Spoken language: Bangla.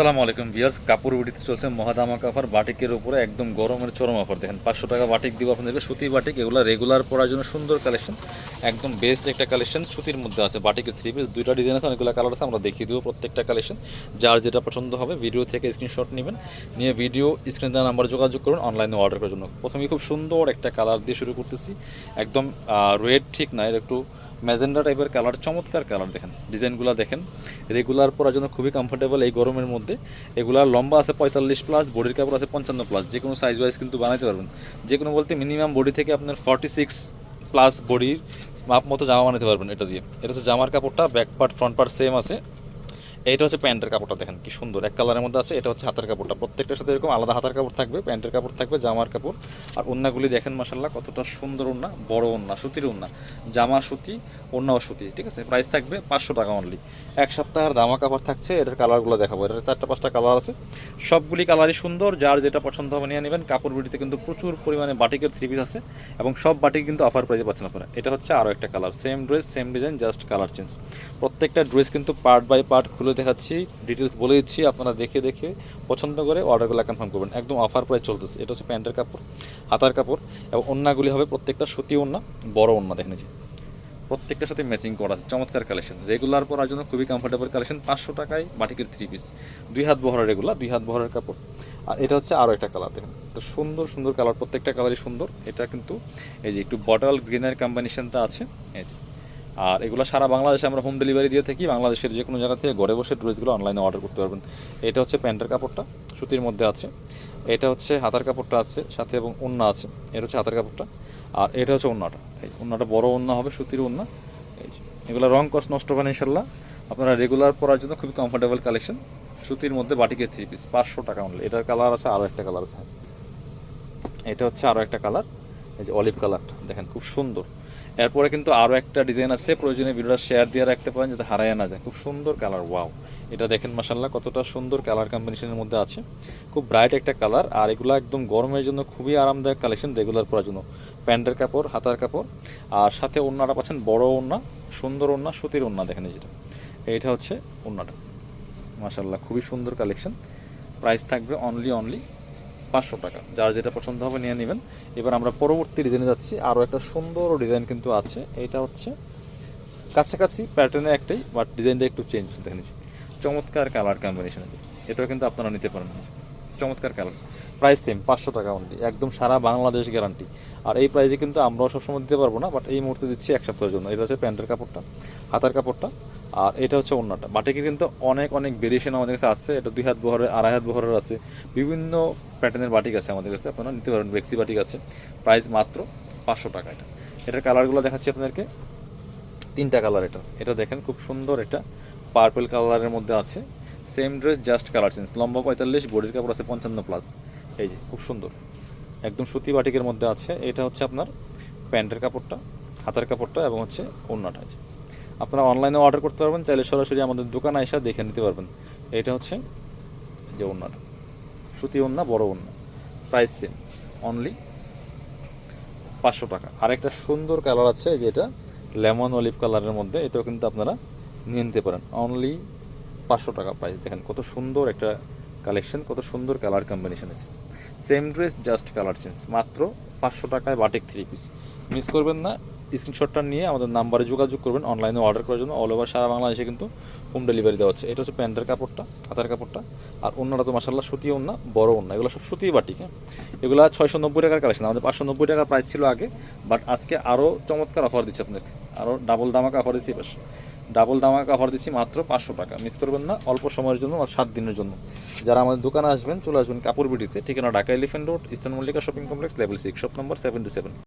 আসসালামু আলাইকুম ভিউয়ার্স, কাপড় বিডিতে চলছে মহাদামাকা অফার বাটিকের উপরে একদম গরমের চরম অফার। দেখেন 500 টাকা বাটিক দিব আপনাদেরকে, সুতি বাটিক। এগুলো রেগুলার পরার জন্য সুন্দর কালেকশন, একদম বেস্ট একটা কালেকশন। সুতির মধ্যে আছে বাটিকের 3 পিস, দুইটা ডিজাইন আছে, অনেকগুলো কালার আছে। আমরা দেখিয়ে দেবো প্রত্যেকটা কালেকশন। যার যেটা পছন্দ হবে ভিডিও থেকে স্ক্রিনশট নেবেন, নিয়ে ভিডিও স্ক্রিনে দেওয়া নাম্বার যোগাযোগ করুন অনলাইনে অর্ডার করার জন্য। প্রথমে খুব সুন্দর একটা কালার দিয়ে শুরু করতেছি, একদম রেড ঠিক না, এর একটু ম্যাজেন্ডা টাইপের কালার, চমৎকার কালার। দেখেন ডিজাইনগুলো দেখেন, রেগুলার পরার জন্য খুবই কমফোর্টেবল এই গরমের মধ্যে। এগুলার লম্বা আছে 45+, বডির কাপড় আছে 55+। যে কোনো সাইজ ওয়াইজ কিন্তু বানাইতে পারবেন। যে কোনো বলতে মিনিমাম বডি থেকে আপনার 46+ বডির মাপ মতো জামা বানাতে পারবেন এটা দিয়ে। এটা হচ্ছে জামার কাপড়টা, back part front part same আছে। এইটা হচ্ছে প্যান্টের কাপড়টা, দেখেন কি সুন্দর এক কালারের মধ্যে আছে। এটা হচ্ছে হাতের কাপড়টা, প্রত্যেকটার সাথে এরকম আলাদা হাতের কাপড় থাকবে, প্যান্টের কাপড় থাকবে, জামার কাপড়। আর ওন্নাগুলি দেখেন মাশাল্লাহ কতটা সুন্দর ওন্না, বড় ওন্না, সুতির ওন্না, জামা সুতি, ওন্নাও সুতি। ঠিক আছে, প্রাইস থাকবে 500 টাকা অনলি। এক সপ্তাহের জামা কাপড় থাকছে। এটার কালারগুলো দেখাবো, এটার 4-5টা কালার আছে, সবগুলি কালারই সুন্দর। যার যেটা পছন্দ হবে নিয়ে নেবেন। কাপড় বিডিতে কিন্তু প্রচুর পরিমাণে বাটিকের 3 পিস আছে, এবং সব বাটিক কিন্তু অফার প্রাইসে পাচ্ছেন আপনারা। এটা হচ্ছে আরও একটা colour, same dress same design, just colour change. প্রত্যেকটা ড্রেস কিন্তু পার্ট বাই পার্ট খুলে দেখাচ্ছি, ডিটেলস বলে দিচ্ছি, আপনারা দেখে দেখে পছন্দ করে অর্ডারগুলো কনফার্ম করবেন। একদম অফার প্রাইস চলতেছে। এটা হচ্ছে প্যান্টের কাপড়, হাতার কাপড়, এবং ওন্নাগুলি হবে প্রত্যেকটা সুতি ওন্না, বড় ওন্না। দেখেন যে প্রত্যেকটার সাথে ম্যাচিং করা আছে, চমৎকার কালেকশন। রেগুলার পরার জন্য খুবই কমফোর্টেবল কালেকশন। 500 টাকায় বাটিকের 3 পিস, 2 হাত বহরের, রেগুলার 2 হাত বহরের কাপড়। আর এটা হচ্ছে আরও একটা কালার, দেখেন তো সুন্দর সুন্দর কালার, প্রত্যেকটা কালারই সুন্দর। এটা কিন্তু এই যে একটু বটল গ্রিনের কম্বিনেশনটা আছে, এই যে। আর এগুলো সারা বাংলাদেশে আমরা হোম ডেলিভারি দিয়ে থাকি। বাংলাদেশের যে কোনো জায়গা থেকে ঘরে বসে ড্রেসগুলো অনলাইনে অর্ডার করতে পারবেন। এটা হচ্ছে প্যান্টের কাপড়টা, সুতির মধ্যে আছে। এটা হচ্ছে হাতার কাপড়টা আছে সাথে, এবং ওন্না আছে। এটা হচ্ছে হাতার কাপড়টা, আর এটা হচ্ছে ওন্নাটা। এই ওন্নাটা বড় ওন্না হবে, সুতির ওন্না। এই এগুলো রং কস নষ্ট হবে না ইনশাল্লাহ। আপনারা রেগুলার পরার জন্য খুবই কমফোর্টেবল কালেকশন। সুতির মধ্যে বাটিকের 3 পিস, 500 টাকা অনলি। এটার কালার আছে, আরও একটা কালার আছে। এটা হচ্ছে আরও একটা কালার, এই যে অলিভ কালারটা, দেখেন খুব সুন্দর। এরপরে কিন্তু আরও একটা ডিজাইন আছে, প্রয়োজনে ভিডিওটা শেয়ার দিয়ে রাখতে পারেন যাতে হারায় না যায়। খুব সুন্দর কালার, ওয়াও। এটা দেখেন মাশাল্লাহ কতটা সুন্দর কালার কম্বিনেশনের মধ্যে আছে, খুব ব্রাইট একটা কালার। আর এগুলো একদম গরমের জন্য খুবই আরামদায়ক কালেকশন, রেগুলার পরার জন্য। প্যান্টের কাপড়, হাতার কাপড়, আর সাথে ওন্নাটা পাচ্ছেন বড় ওন্না, সুন্দর ওন্না, সুতির ওন্না। দেখেন যেটা, এইটা হচ্ছে ওন্নাটা, মাশাল্লাহ খুবই সুন্দর কালেকশন। প্রাইস থাকবে অনলি 500 টাকা। যার যেটা পছন্দ হবে নিয়ে নেবেন। এবার আমরা পরবর্তী ডিজাইনে যাচ্ছি। আরও একটা সুন্দর ডিজাইন কিন্তু আছে। এটা হচ্ছে কাছাকাছি প্যাটার্নের একটাই, বাট ডিজাইনটা একটু চেঞ্জ দেখেছি। চমৎকার কালার কম্বিনেশন আছে, এটাও কিন্তু আপনারা নিতে পারেন। চমৎকার কালার, প্রাইস সেম 500 টাকা অনলি, একদম সারা বাংলাদেশ গ্যারান্টি। আর এই প্রাইসে কিন্তু আমরাও সবসময় দিতে পারবো না, বাট এই মুহূর্তে দিচ্ছি এক সপ্তাহের জন্য। এটা হচ্ছে প্যান্টের কাপড়টা, হাতার কাপড়টা, আর এটা হচ্ছে ওন্নাটা। বাটিকের কিন্তু অনেক অনেক ভেরিয়েশন আমাদের কাছে আছে। এটা 2 হাত বহরের, 2.5 হাত বহরের আছে, বিভিন্ন প্যাটার্নের বাটিক আছে আমাদের কাছে, আপনারা নিতে পারেন। বেক্সি বাটিক আছে, প্রাইস মাত্র 500 টাকা। এটার কালারগুলো দেখাচ্ছি আপনাদেরকে, 3টা কালার। এটা দেখেন খুব সুন্দর, এটা পার্পল কালারের মধ্যে আছে। Same dress, just colour change. লম্বা 45, বডির কাপড় আছে 55+। এই যে খুব সুন্দর, একদম সুতি বাটিকের মধ্যে আছে। এটা হচ্ছে আপনার প্যান্টের কাপড়টা, হাতার কাপড়টা, এবং হচ্ছে ওন্নাটা। আপনারা অনলাইনে অর্ডার করতে পারবেন, চাইলে সরাসরি আমাদের দোকানে এসে দেখে নিতে পারবেন। এটা হচ্ছে যে ওন্নাটা, সুতি ওন্না, বড় ওন্না, প্রাইস সেম অনলি 500 টাকা। আরেকটা সুন্দর কালার আছে, যেটা লেমন অলিভ কালারের মধ্যে, এটাও কিন্তু আপনারা নিয়ে নিতে পারেন। অনলি 500 টাকা প্রাইস। দেখেন কত সুন্দর একটা কালেকশন, কত সুন্দর কালার কম্বিনেশন আছে। Same dress, just colour change. মাত্র 500 টাকায় বাটিক 3 পিস। মিস করবেন না, স্ক্রিনশটটা নিয়ে আমাদের নাম্বারে যোগাযোগ করবেন অনলাইনে অর্ডার করার জন্য। অল ওভার সারা বাংলাদেশে কিন্তু হোম ডেলিভারি দেওয়া হচ্ছে। এটা হচ্ছে প্যান্টের কাপড়টা, হাতার কাপড়টা, আর অন্যটা তো মাসাল্লাহ সুতি ওন্না, বড় ওন্না। এগুলো সব সুতি বাটিক। হ্যাঁ, এগুলো 690 টাকার কালেকশন। আমাদের 590 টাকা প্রাইস ছিল আগে, বাট আজকে আরও চমৎকার অফার দিচ্ছে আপনাদেরকে, আরও ডাবল দামাকা অফার দিচ্ছি। বেশ ডাবল দামাকা অফার দিচ্ছি মাত্র 500 টাকা। মিস করবেন না, অল্প সময়ের জন্য, 7 দিনের জন্য। যারা আমাদের দোকানে আসবেন, চলে আসবেন কাপড় বিডিতে। ঠিকানা Dhaka elephant road, eastern Mallika shopping complex, level 6, shop number 77।